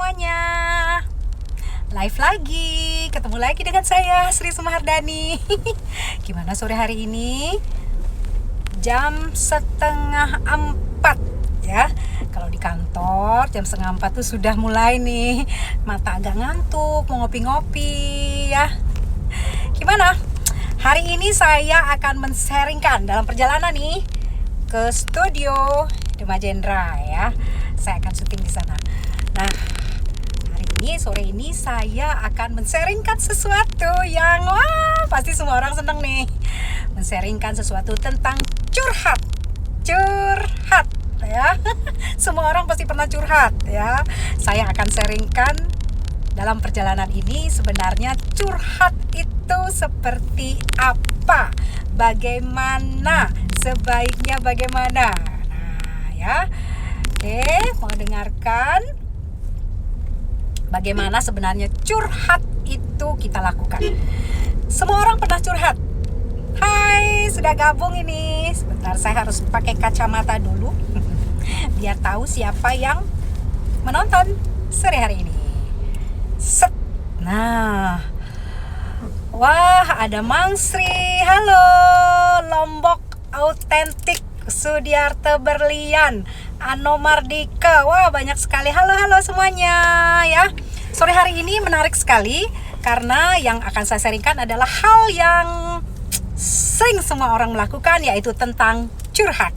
semuanya. Live lagi, ketemu lagi dengan saya Sri Sumahardani. Gimana sore hari ini? Jam 3:30 ya. Kalau di kantor jam 3:30 tuh sudah mulai nih mata agak ngantuk, mau ngopi-ngopi ya. Gimana? Hari ini saya akan men-sharingkan dalam perjalanan nih ke studio di Majendra ya. Saya akan syuting di sana. Nah, hari ini sore ini saya akan men-sharingkan sesuatu yang pasti semua orang seneng nih. Men-sharingkan sesuatu tentang curhat ya. Semua orang pasti pernah curhat ya. Saya akan sharingkan dalam perjalanan ini sebenarnya curhat itu seperti apa, bagaimana, sebaiknya bagaimana. Nah ya, oke, mau dengarkan bagaimana sebenarnya curhat itu kita lakukan. Semua orang pernah curhat. Hai, sudah gabung ini. Sebentar, saya harus pakai kacamata dulu biar tahu siapa yang menonton sore hari ini. Set. Nah, wah, ada Mang Sri. Halo, Lombok Autentik, Sudiarto Berlian, Anomardika. Wah, banyak sekali. Halo semuanya ya. Sore hari ini menarik sekali karena yang akan saya sharingkan adalah hal yang sering semua orang melakukan, yaitu tentang curhat.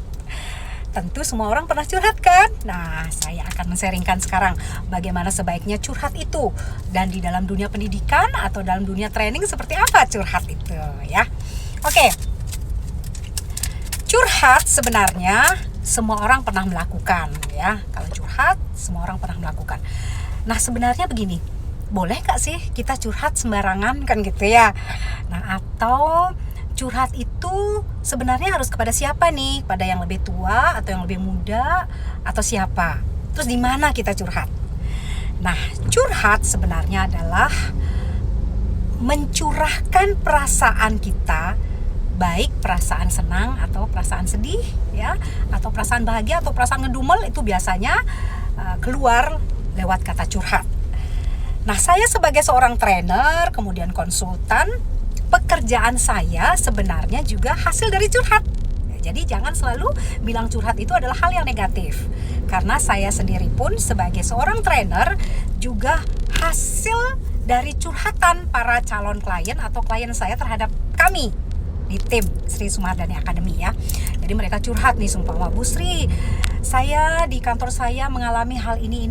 Tentu semua orang pernah curhat kan? Nah, saya akan men-sharingkan sekarang bagaimana sebaiknya curhat itu. Dan di dalam dunia pendidikan atau dalam dunia training seperti apa curhat itu ya. Oke. Curhat sebenarnya semua orang pernah melakukan ya. Kalau curhat semua orang pernah melakukan. Nah, sebenarnya begini, boleh gak sih kita curhat sembarangan kan gitu ya? Nah, atau curhat itu sebenarnya harus kepada siapa nih? Pada yang lebih tua atau yang lebih muda atau siapa? Terus di mana kita curhat? Nah, curhat sebenarnya adalah mencurahkan perasaan kita, baik perasaan senang atau perasaan sedih ya, atau perasaan bahagia atau perasaan ngedumel, itu biasanya keluar lewat kata curhat. Nah, saya sebagai seorang trainer, kemudian konsultan, pekerjaan saya sebenarnya juga hasil dari curhat. Jadi jangan selalu bilang curhat itu adalah hal yang negatif. Karena saya sendiri pun sebagai seorang trainer juga hasil dari curhatan para calon klien atau klien saya terhadap kami di tim Sri Sumahardani Academy ya. Jadi mereka curhat nih, sumpah, Bu Sri, saya di kantor saya mengalami hal ini.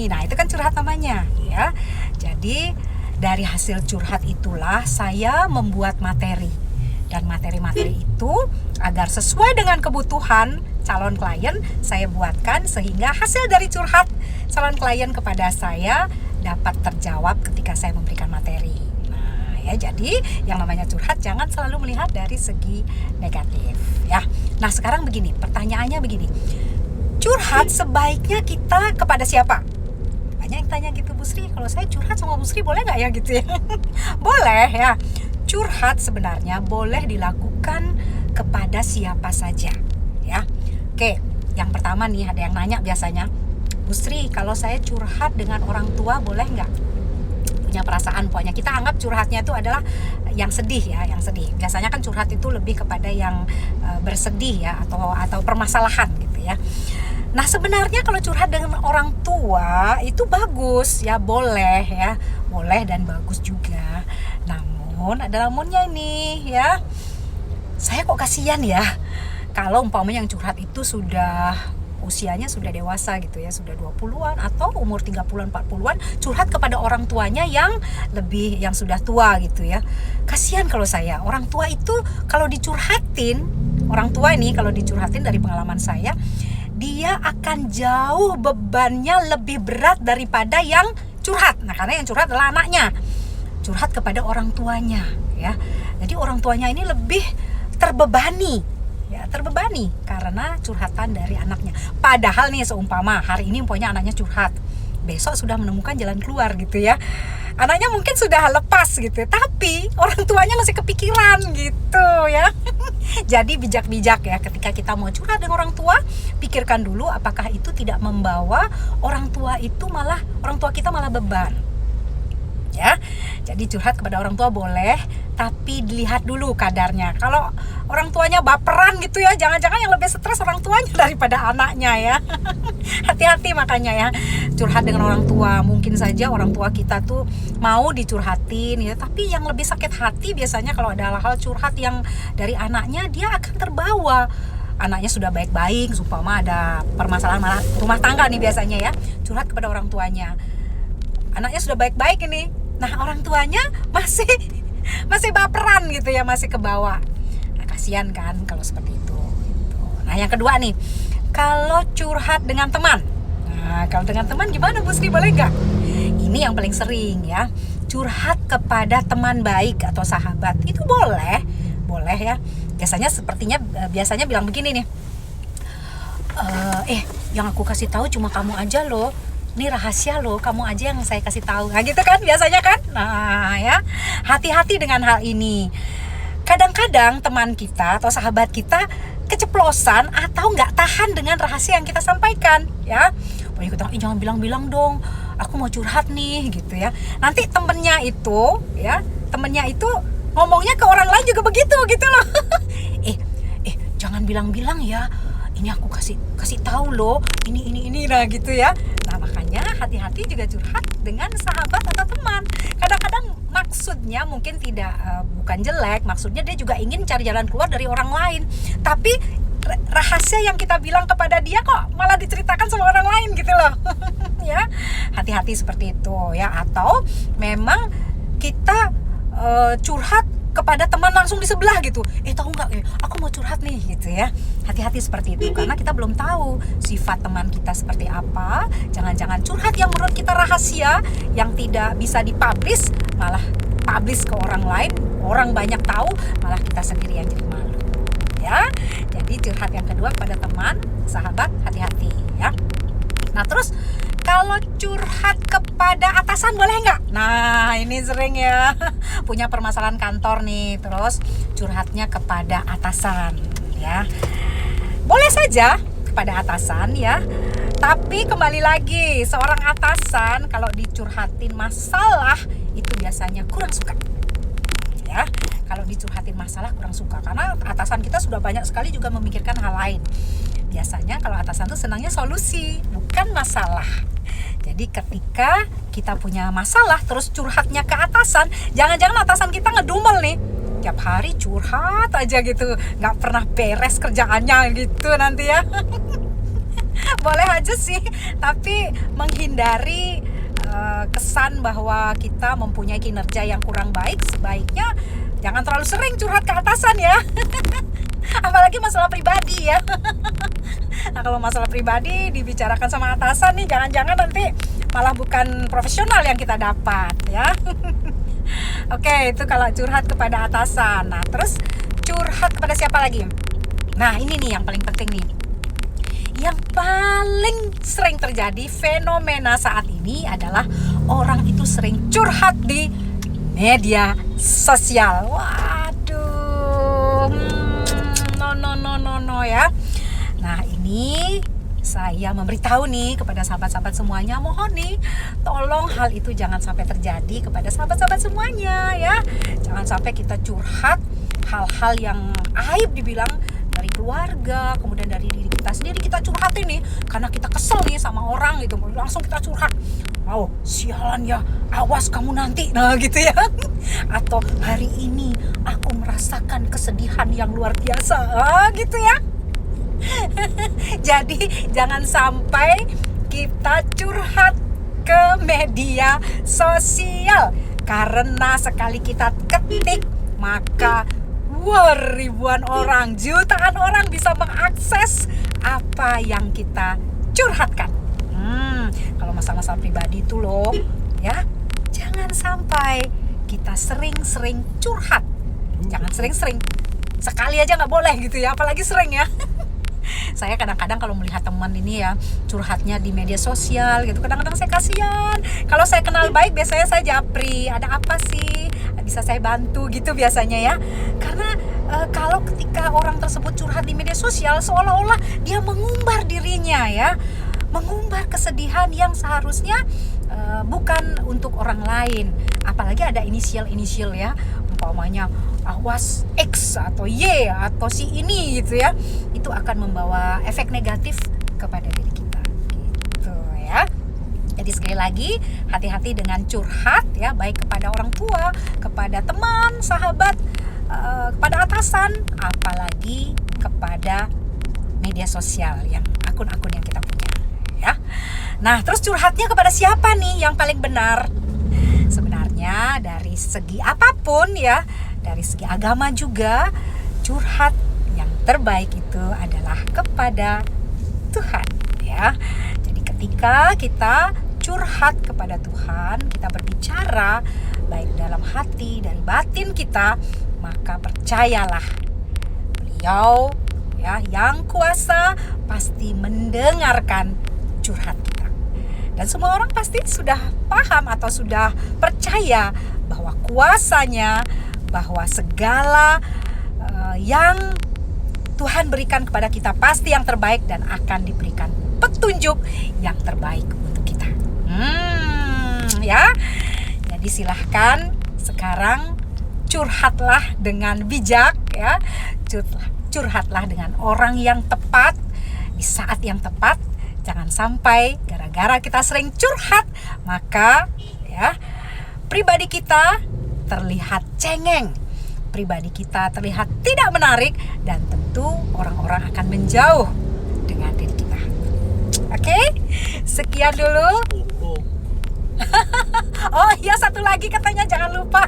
Nah, itu kan curhat namanya ya. Jadi dari hasil curhat itulah saya membuat materi. Dan materi-materi itu agar sesuai dengan kebutuhan calon klien saya buatkan, sehingga hasil dari curhat calon klien kepada saya dapat terjawab ketika saya memberikan materi. Nah ya, jadi yang namanya curhat jangan selalu melihat dari segi negatif ya. Nah, sekarang begini, pertanyaannya begini, curhat sebaiknya kita kepada siapa? Banyak yang tanya gitu, Bu Sri, kalau saya curhat sama Bu Sri boleh nggak ya gitu ya? Boleh ya. Curhat sebenarnya boleh dilakukan kepada siapa saja ya. Oke, yang pertama nih, ada yang nanya biasanya, Bu Sri, kalau saya curhat dengan orang tua boleh nggak? Punya perasaan, pokoknya kita anggap curhatnya itu adalah yang sedih ya, yang sedih. Biasanya kan curhat itu lebih kepada yang bersedih ya, atau permasalahan gitu ya. Nah, sebenarnya kalau curhat dengan orang tua itu bagus ya, boleh ya, boleh dan bagus juga. Namun ada namunnya ini ya. Saya kok kasihan ya kalau umpamanya yang curhat itu sudah usianya sudah dewasa gitu ya, sudah 20-an atau umur 30-an 40-an, curhat kepada orang tuanya yang sudah tua gitu ya. Kasihan kalau saya. Orang tua itu kalau dicurhatin, orang tua ini kalau dicurhatin, dari pengalaman saya, dia akan jauh bebannya lebih berat daripada yang curhat. Nah, karena yang curhat adalah anaknya, curhat kepada orang tuanya ya. Jadi orang tuanya ini lebih terbebani ya, terbebani karena curhatan dari anaknya. Padahal nih, seumpama hari ini umpamanya anaknya curhat, besok sudah menemukan jalan keluar gitu ya, anaknya mungkin sudah lepas gitu, tapi orang tuanya masih kepikiran gitu ya. Jadi bijak-bijak ya, ketika kita mau curhat dengan orang tua, pikirkan dulu apakah itu tidak membawa orang tua kita malah beban. Ya, jadi curhat kepada orang tua boleh, tapi dilihat dulu kadarnya. Kalau orang tuanya baperan gitu ya, jangan-jangan yang lebih stres orang tuanya daripada anaknya ya. Hati-hati makanya ya, curhat dengan orang tua. Mungkin saja orang tua kita tuh mau dicurhatin ya, tapi yang lebih sakit hati biasanya kalau ada hal-hal curhat yang dari anaknya, dia akan terbawa. Anaknya sudah baik-baik, supaya ada permasalahan malah rumah tangga nih biasanya ya, curhat kepada orang tuanya. Anaknya sudah baik-baik ini, nah orang tuanya masih baperan gitu ya, masih ke bawah. Nah, kasihan kan kalau seperti itu. Nah, yang kedua nih, kalau curhat dengan teman. Nah, kalau dengan teman gimana Bu Sri, boleh nggak? Ini yang paling sering ya, curhat kepada teman baik atau sahabat. Itu boleh ya. Biasanya bilang begini nih, yang aku kasih tahu cuma kamu aja loh. Ini rahasia loh, kamu aja yang saya kasih tahu. Nah gitu kan biasanya kan. Nah ya, hati-hati dengan hal ini. Kadang-kadang teman kita atau sahabat kita keceplosan atau nggak tahan dengan rahasia yang kita sampaikan ya. Banyak kita jangan bilang-bilang dong, aku mau curhat nih gitu ya. Nanti temennya itu ngomongnya ke orang lain juga begitu gitu loh. Jangan bilang-bilang ya, ini aku kasih tahu loh, ini nah gitu ya. Nah makanya hati-hati juga curhat dengan sahabat atau teman. Kadang-kadang maksudnya mungkin bukan jelek, maksudnya dia juga ingin cari jalan keluar dari orang lain, tapi rahasia yang kita bilang kepada dia kok malah diceritakan sama orang lain gitu loh. Ya, hati-hati seperti itu ya. Atau memang kita curhat kepada teman langsung di sebelah gitu, tahu nggak, aku mau curhat nih gitu ya. Hati-hati seperti itu, karena kita belum tahu sifat teman kita seperti apa. Jangan-jangan curhat yang menurut kita rahasia, yang tidak bisa dipublish, malah publish ke orang lain, orang banyak tahu, malah kita sendiri yang jadi malu ya. Jadi curhat yang kedua kepada teman, sahabat, hati-hati ya. Nah terus kalau curhat kepada atasan boleh nggak? Nah ini sering ya, punya permasalahan kantor nih, terus curhatnya kepada atasan ya. Boleh saja kepada atasan ya, tapi kembali lagi, seorang atasan kalau dicurhatin masalah itu biasanya kurang suka ya. Kalau dicurhatin masalah kurang suka, karena atasan kita sudah banyak sekali juga memikirkan hal lain. Biasanya kalau atasan tuh senangnya solusi, bukan masalah. Jadi ketika kita punya masalah terus curhatnya ke atasan, jangan-jangan atasan kita ngedumel nih, tiap hari curhat aja gitu, nggak pernah beres kerjaannya gitu nanti ya. Boleh aja sih, tapi menghindari kesan bahwa kita mempunyai kinerja yang kurang baik, sebaiknya jangan terlalu sering curhat ke atasan ya. Apalagi masalah pribadi ya. Nah kalau masalah pribadi dibicarakan sama atasan nih, jangan-jangan nanti malah bukan profesional yang kita dapat ya. Oke, itu kalau curhat kepada atasan. Nah terus curhat kepada siapa lagi? Nah ini nih yang paling penting nih, yang paling sering terjadi fenomena saat ini adalah orang itu sering curhat di media sosial. Waduh, no ya. Nah ini saya memberitahu nih kepada sahabat-sahabat semuanya, mohon nih tolong hal itu jangan sampai terjadi kepada sahabat-sahabat semuanya ya. Jangan sampai kita curhat hal-hal yang aib dibilang dari keluarga, kemudian dari diri kita sendiri kita curhatin nih karena kita kesel nih sama orang gitu, langsung kita curhat. Oh sialan ya, awas kamu nanti, nah gitu ya. Atau hari ini aku merasakan kesedihan yang luar biasa, gitu ya. Jadi jangan sampai kita curhat ke media sosial, karena sekali kita ketik maka ribuan orang, jutaan orang bisa mengakses apa yang kita curhatkan. Kalau masalah-masalah pribadi itu loh ya, jangan sampai kita sering-sering curhat. Jangan sering-sering, sekali aja nggak boleh gitu ya, apalagi sering ya. Saya kadang-kadang kalau melihat teman ini ya curhatnya di media sosial gitu, kadang-kadang saya kasihan. Kalau saya kenal baik biasanya saya japri, ada apa sih, bisa saya bantu gitu biasanya ya. Karena kalau ketika orang tersebut curhat di media sosial, seolah-olah dia mengumbar dirinya ya, mengumbar kesedihan yang seharusnya bukan untuk orang lain. Apalagi ada inisial ya, umpamanya awas X atau Y atau si ini gitu ya, itu akan membawa efek negatif kepada diri kita gitu ya. Jadi sekali lagi, hati-hati dengan curhat ya, baik kepada orang tua, kepada teman, sahabat, kepada atasan, apalagi kepada media sosial, yang akun-akun yang kita punya ya. Nah, terus curhatnya kepada siapa nih yang paling benar? Sebenarnya dari segi apapun ya, dari segi agama juga, curhat yang terbaik itu adalah kepada Tuhan ya. Jadi ketika kita curhat kepada Tuhan, kita berbicara baik dalam hati dari batin kita, maka percayalah Beliau ya yang kuasa pasti mendengarkan curhat kita. Dan semua orang pasti sudah paham atau sudah percaya bahwa kuasanya, bahwa segala yang Tuhan berikan kepada kita pasti yang terbaik dan akan diberikan petunjuk yang terbaik untuk kita. Ya. Jadi silahkan sekarang curhatlah dengan bijak ya. Curhatlah dengan orang yang tepat di saat yang tepat. Jangan sampai gara-gara kita sering curhat, maka ya pribadi kita terlihat cengeng, pribadi kita terlihat tidak menarik, dan tentu orang-orang akan menjauh dengan diri kita. Oke, sekian dulu. Oh iya, satu lagi katanya jangan lupa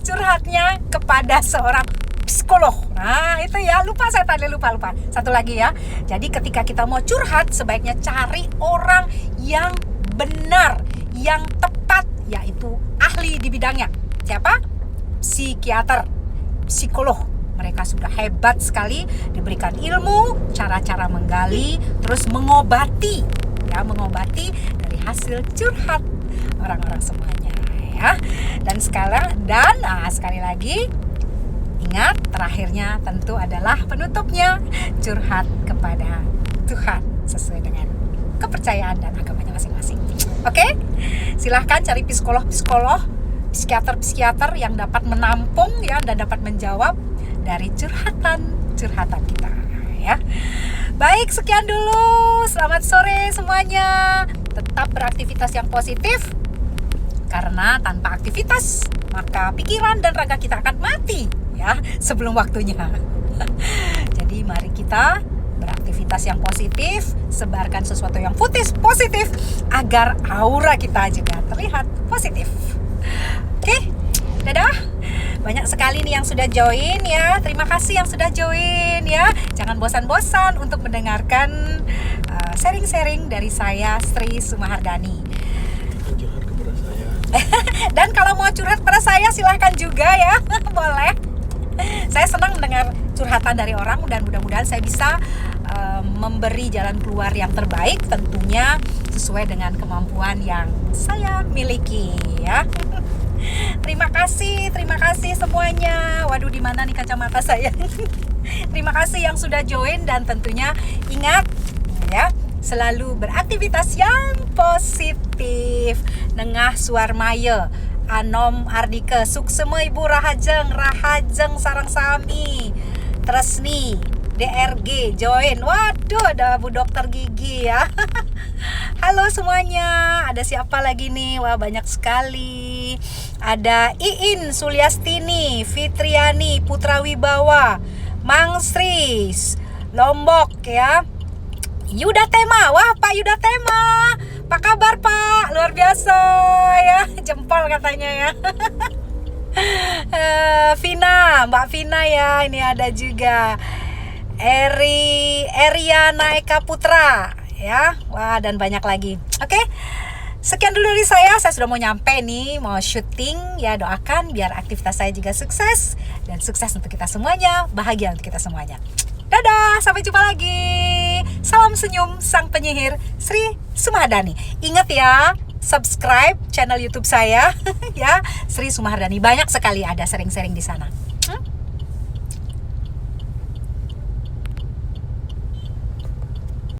curhatnya kepada seorang psikolog. Nah itu ya, saya tadi lupa. Satu lagi ya. Jadi ketika kita mau curhat, sebaiknya cari orang yang benar, yang tepat, yaitu ahli di bidangnya. Siapa? Psikiater, psikolog. Mereka sudah hebat sekali, diberikan ilmu, cara-cara menggali, terus mengobati dari hasil curhat orang-orang semuanya ya. Dan sekali lagi ingat, terakhirnya tentu adalah penutupnya curhat kepada Tuhan sesuai dengan kepercayaan dan agamanya masing-masing. Oke? Silahkan cari psikolog, psikiater yang dapat menampung ya dan dapat menjawab dari curhatan kita ya. Baik, sekian dulu. Selamat sore semuanya. Tetap beraktivitas yang positif, karena tanpa aktivitas maka pikiran dan raga kita akan mati ya sebelum waktunya. Jadi mari kita beraktivitas yang positif, sebarkan sesuatu yang positif agar aura kita juga terlihat positif. Oke, dadah. Banyak sekali nih yang sudah join ya. Terima kasih yang sudah join ya. Jangan bosan-bosan untuk mendengarkan sharing-sharing dari saya, Sri Sumahardani. Curhat kepada saya. Dan kalau mau curhat pada saya silahkan juga ya. Boleh. Saya senang mendengar curhatan dari orang, dan mudah-mudahan saya bisa memberi jalan keluar yang terbaik, tentunya sesuai dengan kemampuan yang saya miliki ya. Terima kasih semuanya. Waduh, di mana nih kacamata saya? Terima kasih yang sudah join, dan tentunya ingat ya, selalu beraktivitas yang positif. Nengah Suarmaya, Anom Ardike, Suksema Ibu Rahajeng sarang sami. Tresni, DRG join. Waduh, ada Bu Dokter Gigi ya. Halo semuanya. Ada siapa lagi nih? Wah, banyak sekali. Ada Iin Suliastini, Fitriani Putra Wibawa, Mang Sris, Lombok ya. Yuda Tema. Wah, Pak Yuda Tema. Apa kabar Pak? Luar biasa ya. Jempol katanya ya. Mbak Vina ya. Ini ada juga Eriana Eka Putra ya. Wah, dan banyak lagi. Oke. Sekian dulu dari saya sudah mau nyampe nih, mau syuting ya. Doakan biar aktivitas saya juga sukses, dan sukses untuk kita semuanya, bahagia untuk kita semuanya. Dadah, sampai jumpa lagi. Salam senyum sang penyihir Sri Sumahardani. Ingat ya, subscribe channel YouTube saya ya, Sri Sumahardani. Banyak sekali ada sharing-sharing di sana.